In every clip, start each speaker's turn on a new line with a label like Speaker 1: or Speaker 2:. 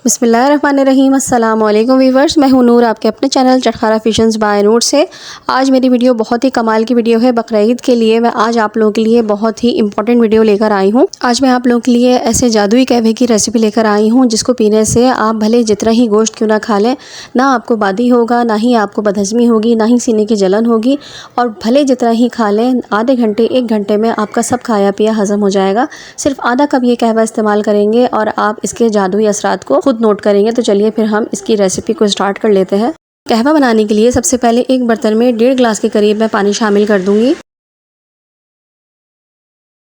Speaker 1: बिस्मिल्लाहिर्रहमानिर्रहीम। अस्सलाम वालेकुम वीवर्स, मैं हूं नूर, आपके अपने चैनल चटखारा फिशंस बाय नूर से। आज मेरी वीडियो बहुत ही कमाल की वीडियो है बकरीद ईद के लिए। मैं आज आप लोगों के लिए बहुत ही इंपॉर्टेंट वीडियो लेकर आई हूं। आज मैं आप लोगों के लिए ऐसे जादुई कहवे की रेसिपी लेकर आई हूं जिसको पीने से आप भले जितना ही गोश्त क्यों ना खा लें, ना आपको बादी होगा, ना ही आपको बदहज़मी होगी, ना ही सीने की जलन होगी। और भले जितना ही खा लें, आधे घंटे 1 घंटे में आपका सब खाया पिया हज़म हो जाएगा। सिर्फ आधा कप ये कहवा इस्तेमाल करेंगे और आप इसके जादुई असरात को खुद नोट करेंगे। तो चलिए फिर हम इसकी रेसिपी को स्टार्ट कर लेते हैं। कहवा बनाने के लिए सबसे पहले एक बर्तन में 1.5 गिलास के करीब मैं पानी शामिल कर दूंगी।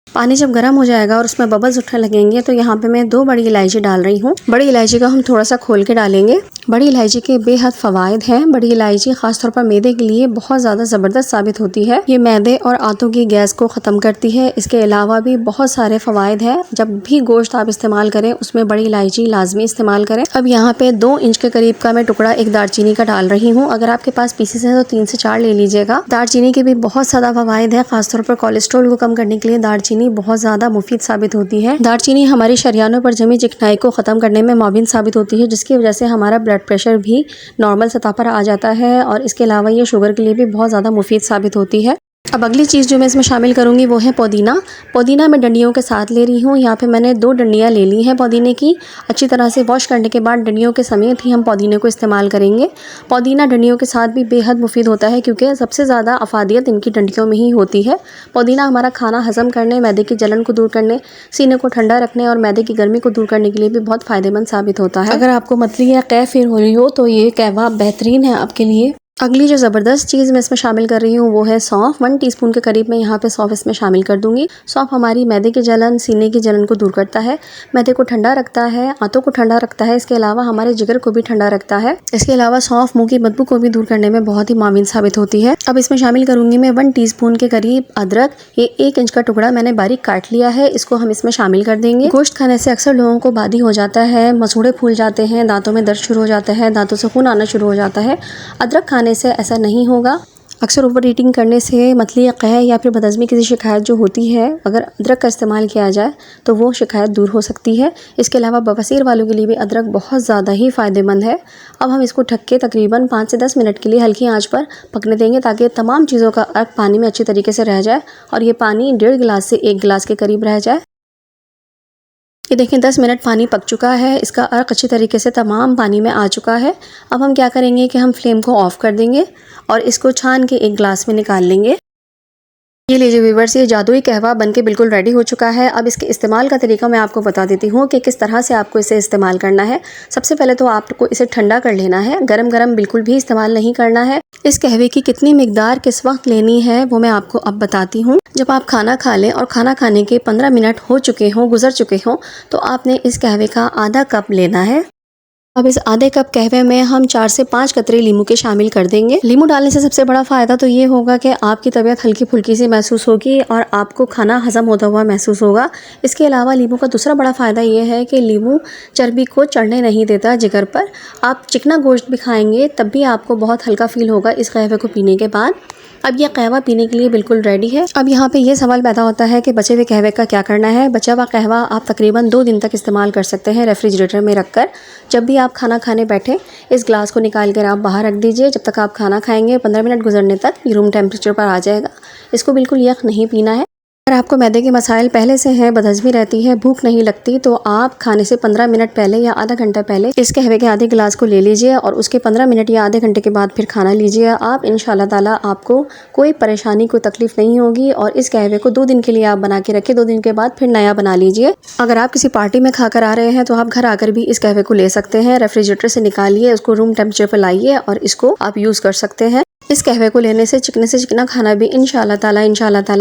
Speaker 1: पानी जब गर्म हो जाएगा और उसमें बबल्स उठने लगेंगे तो यहाँ पे मैं 2 बड़ी इलायची डाल रही हूँ। बड़ी इलायची का हम थोड़ा सा खोल के डालेंगे। बड़ी इलायची के बेहद फ़वाइद हैं। बड़ी इलायची खासतौर पर मैदे के लिए बहुत ज़्यादा ज़बरदस्त साबित होती है। ये मैदे और आंतों की गैस को ख़त्म करती है। इसके अलावा भी बहुत सारे फ़वाइद हैं। जब भी गोश्त आप इस्तेमाल करें उसमें बड़ी इलायची लाजमी इस्तेमाल करें। अब यहाँ पे 2 इंच के करीब का मैं टुकड़ा एक दालचीनी का डाल रही हूँ। अगर आपके पास पीसेस है तो 3 से 4 ले लीजिएगा। दालचीनी के भी बहुत ज़्यादा फ़वाइद है। खासतौर पर कोलेस्ट्रॉल को कम करने के लिए दालचीनी बहुत ज़्यादा मुफीद साबित होती है। दालचीनी हमारी शरियानों पर जमी चिकनाई को ख़त्म करने में मुआविन साबित होती है, जिसकी वजह से हमारा ब्लड प्रेशर भी नॉर्मल सतह पर आ जाता है। और इसके अलावा ये शुगर के लिए भी बहुत ज़्यादा मुफीद साबित होती है। अब अगली चीज़ जो मैं इसमें शामिल करूँगी वो है पुदीना। पुदीना मैं डंडियों के साथ ले रही हूँ। यहाँ पे मैंने 2 डंडियाँ ले ली हैं पुदीने की। अच्छी तरह से वॉश करने के बाद डंडियों के समेत ही हम पुदीने को इस्तेमाल करेंगे। पुदीना डंडियों के साथ भी बेहद मुफीद होता है क्योंकि सबसे ज़्यादा अफादियत इनकी डंडियों में ही होती है। पुदीना हमारा खाना हज़म करने, मैदे की जलन को दूर करने, सीने को ठंडा रखने और मैदे की गर्मी को दूर करने के लिए भी बहुत फ़ायदेमंद साबित होता है। अगर आपको मतली या कैफिर हो रही हो तो ये कहवा बेहतरीन है आपके लिए। अगली जो ज़बरदस्त चीज़ मैं इसमें शामिल कर रही हूँ वो है सौंफ। 1 टीस्पून के करीब मैं यहाँ पे सौंफ इसमें शामिल कर दूंगी। सौंफ हमारी मैदे की जलन, सीने की जलन को दूर करता है, मैदे को ठंडा रखता है, आंतों को ठंडा रखता है। इसके अलावा हमारे जिगर को भी ठंडा रखता है। इसके अलावा सौंफ मुँह की बदबू को भी दूर करने में बहुत ही मुआविन साबित होती है। अब इसमें शामिल करूँगी मैं 1 टीस्पून के करीब अदरक। ये 1 इंच का टुकड़ा मैंने बारीक काट लिया है, इसको हम इसमें शामिल कर देंगे। गोश्त खाने से अक्सर लोगों को बादी हो जाता है, मसूड़े फूल जाते हैं, दांतों में दर्द शुरू हो जाता है, दांतों से खून आना शुरू हो जाता है। अदरक खाने से ऐसा नहीं होगा। अक्सर ओवर ईटिंग करने से मतली या कह या फिर बदहज़मी की शिकायत जो होती है, अगर अदरक का इस्तेमाल किया जाए तो वो शिकायत दूर हो सकती है। इसके अलावा बवासीर वालों के लिए भी अदरक बहुत ज़्यादा ही फ़ायदेमंद है। अब हम इसको ढक के तकरीबन 5 से 10 मिनट के लिए हल्की आंच पर पकने देंगे ताकि तमाम चीज़ों का अर्क पानी में अच्छी तरीके से रह जाए और ये पानी 1.5 गिलास से 1 गिलास के करीब रह जाए। ये देखें 10 मिनट पानी पक चुका है, इसका अर्क अच्छी तरीके से तमाम पानी में आ चुका है। अब हम क्या करेंगे कि हम फ्लेम को ऑफ़ कर देंगे और इसको छान के एक गिलास में निकाल लेंगे। ये लीजिए व्यूअर्स, ये जादुई कहवा बनके बिल्कुल रेडी हो चुका है। अब इसके इस्तेमाल का तरीका मैं आपको बता देती हूँ कि किस तरह से आपको इसे इस्तेमाल करना है। सबसे पहले तो आपको इसे ठंडा कर लेना है, गरम गरम बिल्कुल भी इस्तेमाल नहीं करना है। इस कहवे की कितनी मिकदार किस वक्त लेनी है वो मैं आपको अब बताती हूँ। जब आप खाना खा लें और खाना खाने के 15 मिनट हो चुके हों, गुजर चुके हों, तो आपने इस कहवे का आधा कप लेना है। अब इस आधे कप कहवे में हम 4 से 5 कतरे लीमू के शामिल कर देंगे। लीमू डालने से सबसे बड़ा फ़ायदा तो ये होगा कि आपकी तबीयत हल्की फुल्की सी महसूस होगी और आपको खाना हज़म होता हुआ महसूस होगा। इसके अलावा लीमू का दूसरा बड़ा फ़ायदा ये है कि लीमू चर्बी को चढ़ने नहीं देता जिगर पर। आप चिकना गोश्त भी खाएंगे तब भी आपको बहुत हल्का फील होगा इस कहवे को पीने के बाद। अब यह कहवा पीने के लिए बिल्कुल रेडी है। अब यहाँ पे ये सवाल पैदा होता है कि बचे हुए कहवे का क्या करना है। बचा हुआ कहवा आप तकरीबन 2 दिन तक इस्तेमाल कर सकते हैं रेफ्रिजरेटर में रखकर। जब भी आप खाना खाने बैठे इस ग्लास को निकाल कर आप बाहर रख दीजिए। जब तक आप खाना खाएंगे 15 मिनट गुजरने तक ये रूम टेम्परेचर पर आ जाएगा। इसको बिल्कुल यख नहीं पीना है। अगर आपको मैदे के मसाइल पहले से हैं, बदहज़मी रहती है, भूख नहीं लगती, तो आप खाने से 15 मिनट पहले या आधा घंटा पहले इस कहवे के आधे गिलास को ले लीजिए और उसके 15 मिनट या आधे घंटे के बाद फिर खाना लीजिए। आप इंशाल्लाह ताला आपको कोई परेशानी, कोई तकलीफ़ नहीं होगी। और इस कहवे को 2 दिन के लिए आप बना के रखें, 2 दिन के बाद फिर नया बना लीजिए। अगर आप किसी पार्टी में खाकर आ रहे हैं तो आप घर आकर भी इस कहवे को ले सकते हैं। रेफ्रिजरेटर से निकालिए, उसको रूम टेम्परेचर पर लाइए और इसको आप यूज़ कर सकते हैं। इस कहवे को लेने से चिकना खाना भी इंशाल्लाह ताला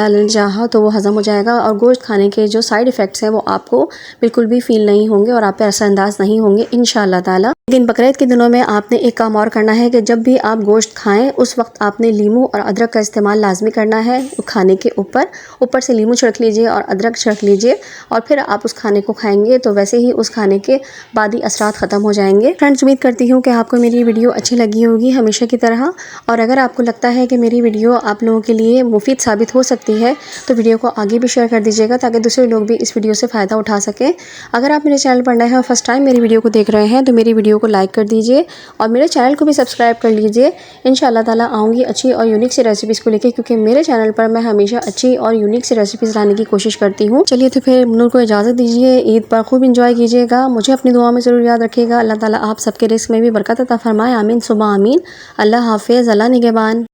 Speaker 1: अल्लाह चाहा तो वो हज़म हो जाएगा और गोश्त खाने के जो साइड इफ़ेक्ट्स हैं वो आपको बिल्कुल भी फ़ील नहीं होंगे और आप पे असरअंदाज नहीं होंगे इंशाल्लाह ताला। लेकिन बकरीद के दिनों में आपने एक काम और करना है कि जब भी आप गोश्त खाएं उस वक्त आपने लीमू और अदरक का इस्तेमाल लाजमी करना है खाने के ऊपर से लीमू छिड़क लीजिए और अदरक छिड़क लीजिए और फिर आप उस खाने को खाएंगे तो वैसे ही उस खाने के बादी असरात ख़त्म हो जाएंगे। फ्रेंड्स, उम्मीद करती हूँ कि आपको मेरी वीडियो अच्छी लगी होगी हमेशा की तरह, और अगर आपको लगता है कि मेरी वीडियो आप लोगों के लिए मुफीद साबित हो सकती है तो वीडियो को आगे भी शेयर कर दीजिएगा ताकि दूसरे लोग भी इस वीडियो से फ़ायदा उठा सकें। अगर आप मेरे चैनल पर नए हैं और फर्स्ट टाइम मेरी वीडियो को देख रहे हैं तो मेरी वीडियो को लाइक कर दीजिए और मेरे चैनल को भी सब्सक्राइब कर लीजिए। इंशाल्लाह ताला आऊँगी अच्छी और यूनिक सी रेसिपीज़ को लेकर, क्योंकि मेरे चैनल पर मैं हमेशा अच्छी और यूनिक सी रेसिपीज़ लाने की कोशिश करती हूँ। चलिए तो फिर मुन्नूर को इजाज़त दीजिए। ईद पर खूब इंजॉय कीजिएगा, मुझे अपनी दुआ में ज़रूर याद रखिएगा। अल्लाह ताला आप सबके रिस्क में भी बरकत अता फरमाए। आमीन सुबह आमीन। अल्लाह हाफिज़, अल्लाह निगहबान।